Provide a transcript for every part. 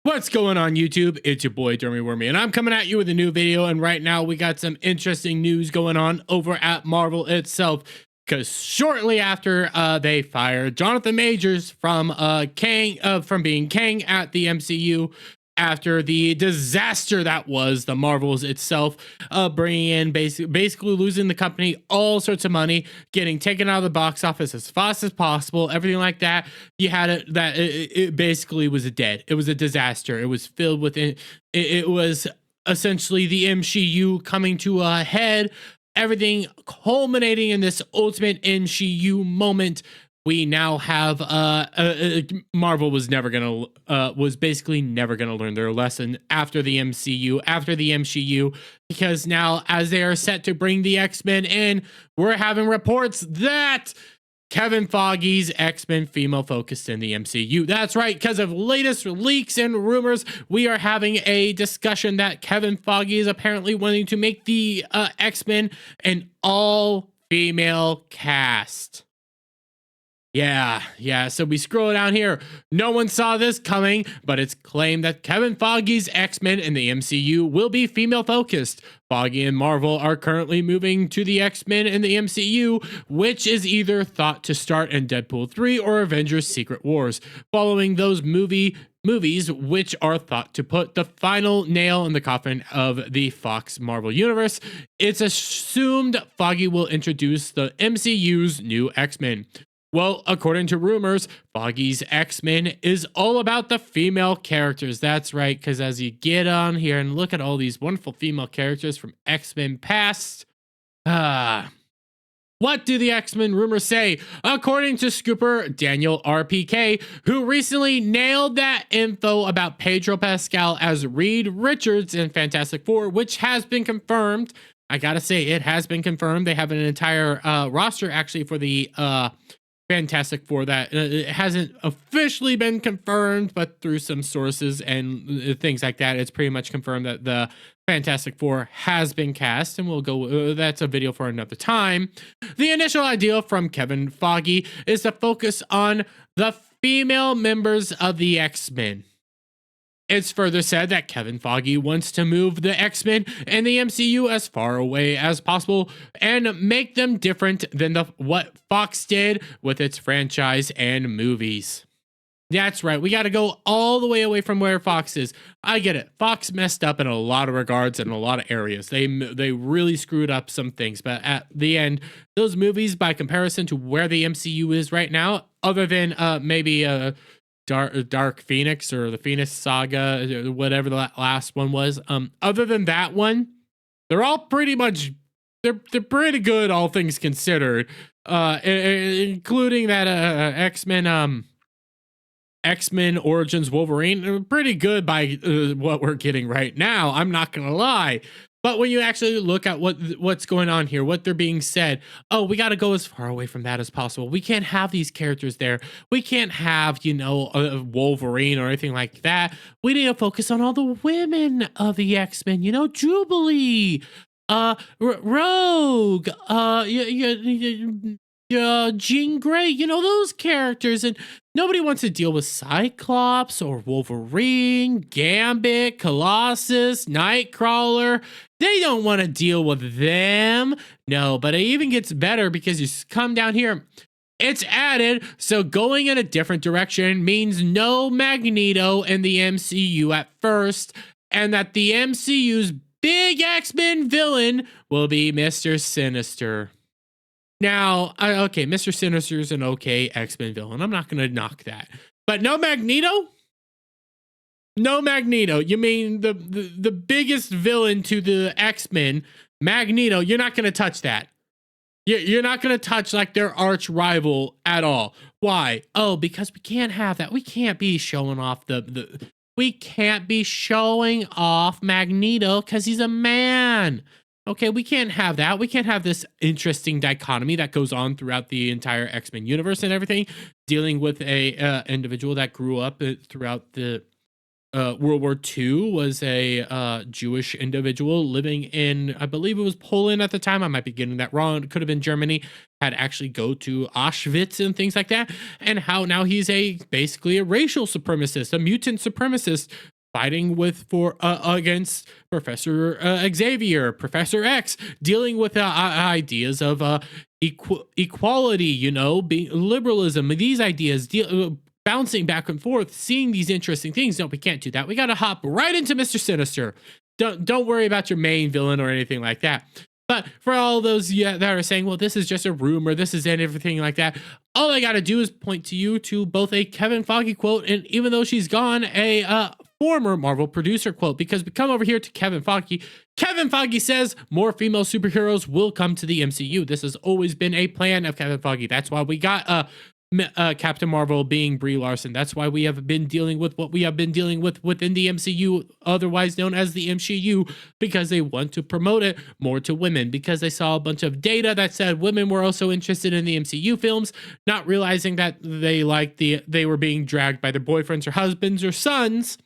What's going on YouTube? It's your boy Dermy Wormy, and I'm coming at you with a new video. And right now we got some interesting news going on over at Marvel itself, because shortly after they fired Jonathan Majors from being Kang at the MCU, after the disaster that was the Marvels itself, bringing in basically losing the company all sorts of money, getting taken out of the box office as fast as possible, everything like that. You had it basically was dead. It was a disaster. It was filled with it was essentially the MCU coming to a head, everything culminating in this ultimate MCU moment. We now have Marvel was basically never gonna learn their lesson after the MCU, because now, as they are set to bring the X-Men in, we're having reports that Kevin Feige's X-Men female focused in the MCU. That's right, because of latest leaks and rumors, we are having a discussion that Kevin Feige is apparently wanting to make the X-Men an all-female cast. Yeah, so we scroll down here. No one saw this coming, but it's claimed that Kevin Feige's X-Men in the MCU will be female focused. Feige and Marvel are currently moving to the X-Men in the MCU, which is either thought to start in Deadpool 3 or Avengers Secret Wars, following those movies which are thought to put the final nail in the coffin of the Fox Marvel universe. It's assumed Feige will introduce the MCU's new X-Men. Well, according to rumors, Feige's X-Men is all about the female characters. That's right, because as you get on here and look at all these wonderful female characters from X-Men past, what do the X-Men rumors say? According to Scooper Daniel RPK, who recently nailed that info about Pedro Pascal as Reed Richards in Fantastic Four, which has been confirmed. I gotta say, it has been confirmed. They have an entire roster actually for the Fantastic Four that it hasn't officially been confirmed, but through some sources and things like that, it's pretty much confirmed that the Fantastic Four has been cast, and we'll go, that's a video for another time. The initial idea from Kevin Feige is to focus on the female members of the X-Men. It's further said that Kevin Feige wants to move the X-Men and the MCU as far away as possible and make them different than what Fox did with its franchise and movies. That's right, we got to go all the way away from where Fox is. I get it. Fox messed up in a lot of regards and a lot of areas. They really screwed up some things, but at the end, those movies, by comparison to where the MCU is right now, other than maybe Dark Phoenix or the Phoenix Saga, whatever the last one was. Other than that one, they're all pretty much they're pretty good, all things considered. Including that X-Men Origins Wolverine, pretty good by what we're getting right now. I'm not gonna lie. But when you actually look at what's going on here, what they're being said, oh, we got to go as far away from that as possible. We can't have these characters there. We can't have, Wolverine or anything like that. We need to focus on all the women of the X-Men, Jubilee, Rogue, Jean Grey, those characters. And nobody wants to deal with Cyclops or Wolverine, Gambit, Colossus, Nightcrawler. They don't want to deal with them. No, but it even gets better because you come down here. It's added, so going in a different direction means no Magneto in the MCU at first, and that the MCU's big X-Men villain will be Mr. Sinister. Now, okay, Mr. Sinister is an okay X-Men villain. I'm not going to knock that. But no Magneto? No Magneto. You mean the biggest villain to the X-Men, Magneto, you're not going to touch that. You're not going to touch like their arch rival at all. Why? Oh, because we can't have that. We can't be showing off we can't be showing off Magneto because he's a man. Okay, we can't have that. We can't have this interesting dichotomy that goes on throughout the entire X-Men universe and everything, dealing with a individual that grew up throughout the World War II, was a Jewish individual living in, I believe it was Poland at the time. I might be getting that wrong. It could have been Germany. Had actually go to Auschwitz and things like that. And how now he's basically a racial supremacist, a mutant supremacist, fighting with for against Professor Xavier, Professor X, dealing with ideas of equality, you know, liberalism, these ideas, bouncing back and forth, seeing these interesting things. No, we can't do that. We got to hop right into Mr. Sinister. Don't worry about your main villain or anything like that. But for all those that are saying, well, this is just a rumor, this is everything like that, all I got to do is point to you to both a Kevin Feige quote, and even though she's gone, a former Marvel producer quote, because we come over here to Kevin Feige. Kevin Feige says more female superheroes will come to the MCU. This has always been a plan of Kevin Feige. That's why we got Captain Marvel being Brie Larson. That's why we have been dealing with what we have been dealing with within the MCU, otherwise known as the MCU, because they want to promote it more to women, because they saw a bunch of data that said women were also interested in the MCU films, not realizing that they were being dragged by their boyfriends or husbands or sons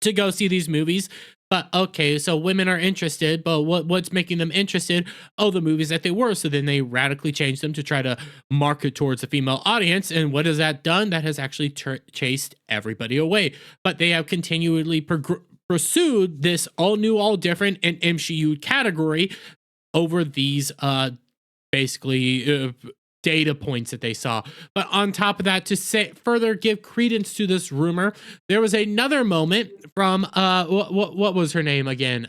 to go see these movies. But okay, so women are interested, but what's making them interested? Oh, the movies that they were. So then they radically changed them to try to market towards a female audience. And what has that done? That has actually chased everybody away. But they have continually pursued this all new, all different and MCU category over these basically data points that they saw. But on top of that, to further give credence to this rumor, there was another moment from what was her name again?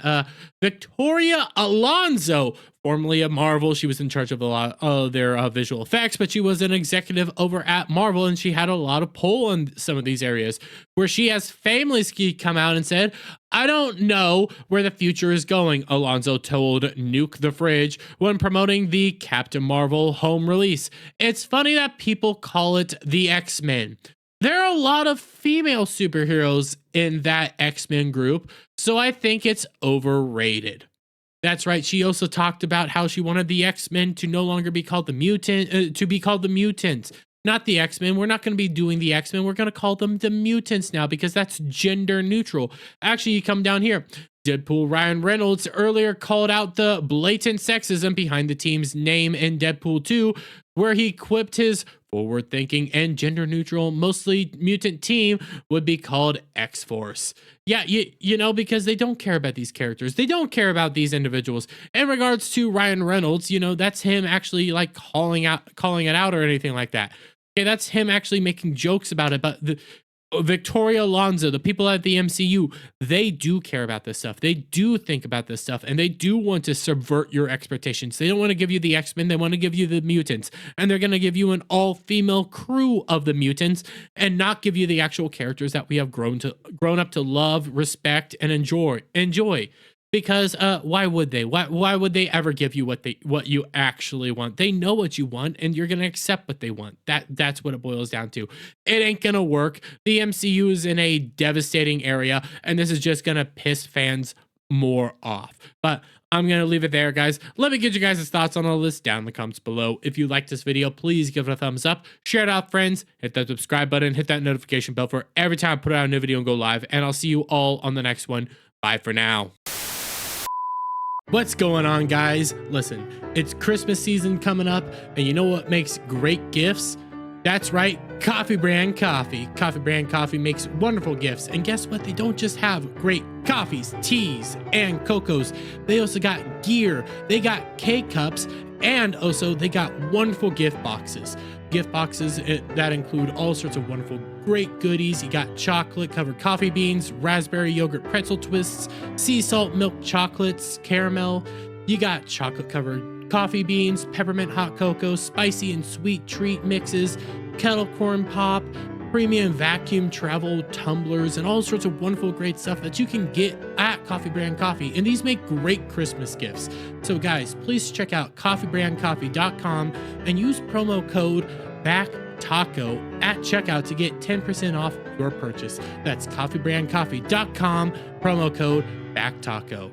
Victoria Alonso, formerly of Marvel. She was in charge of a lot of their visual effects, but she was an executive over at Marvel, and she had a lot of pull in some of these areas, where she has famously come out and said, I don't know where the future is going, Alonso told Nuke the Fridge when promoting the Captain Marvel home release. It's funny that people call it the X-Men. There are a lot of female superheroes in that X-Men group, so I think it's overrated. That's right. She also talked about how she wanted the X-Men to no longer be called the to be called the mutants, not the X-Men. We're not going to be doing the X-Men. We're going to call them the mutants now, because that's gender neutral. Actually, you come down here. Deadpool Ryan Reynolds earlier called out the blatant sexism behind the team's name in Deadpool 2, where he quipped his forward-thinking and gender-neutral, mostly mutant team would be called X-Force. Yeah, you know, because they don't care about these characters. They don't care about these individuals. In regards to Ryan Reynolds, you know, that's him actually like calling it out or anything like that. Okay, that's him actually making jokes about it. But Victoria Alonso, the people at the MCU, they do care about this stuff. They do think about this stuff, and they do want to subvert your expectations. They don't want to give you the X-Men. They want to give you the mutants, and they're going to give you an all-female crew of the mutants and not give you the actual characters that we have grown up to love, respect, and enjoy. Because why would they? Why would they ever give you what you actually want? They know what you want, and you're gonna accept what they want. That's what it boils down to. It ain't gonna work. The MCU is in a devastating area, and this is just gonna piss fans more off. But I'm gonna leave it there, guys. Let me get you guys' thoughts on all this down in the comments below. If you liked this video, please give it a thumbs up, share it out, friends, hit that subscribe button, hit that notification bell for every time I put out a new video and go live. And I'll see you all on the next one. Bye for now. What's going on, guys? Listen, it's Christmas season coming up, and you know what makes great gifts? That's right, Coffee Brand Coffee. Coffee Brand Coffee makes wonderful gifts, and guess what? They don't just have great coffees, teas, and cocos. They also got gear, they got K-cups, and also they got wonderful gift boxes. Gift boxes that include all sorts of wonderful great goodies. You got chocolate covered coffee beans, raspberry yogurt pretzel twists, sea salt milk chocolates, caramel. You got chocolate covered coffee beans, peppermint hot cocoa, spicy and sweet treat mixes, kettle corn pop, premium vacuum travel tumblers, and all sorts of wonderful great stuff that you can get at Coffee Brand Coffee. And these make great Christmas gifts. So guys, please check out coffeebrandcoffee.com and use promo code BACKTACO at checkout to get 10% off your purchase. That's coffeebrandcoffee.com, promo code BACKTACO.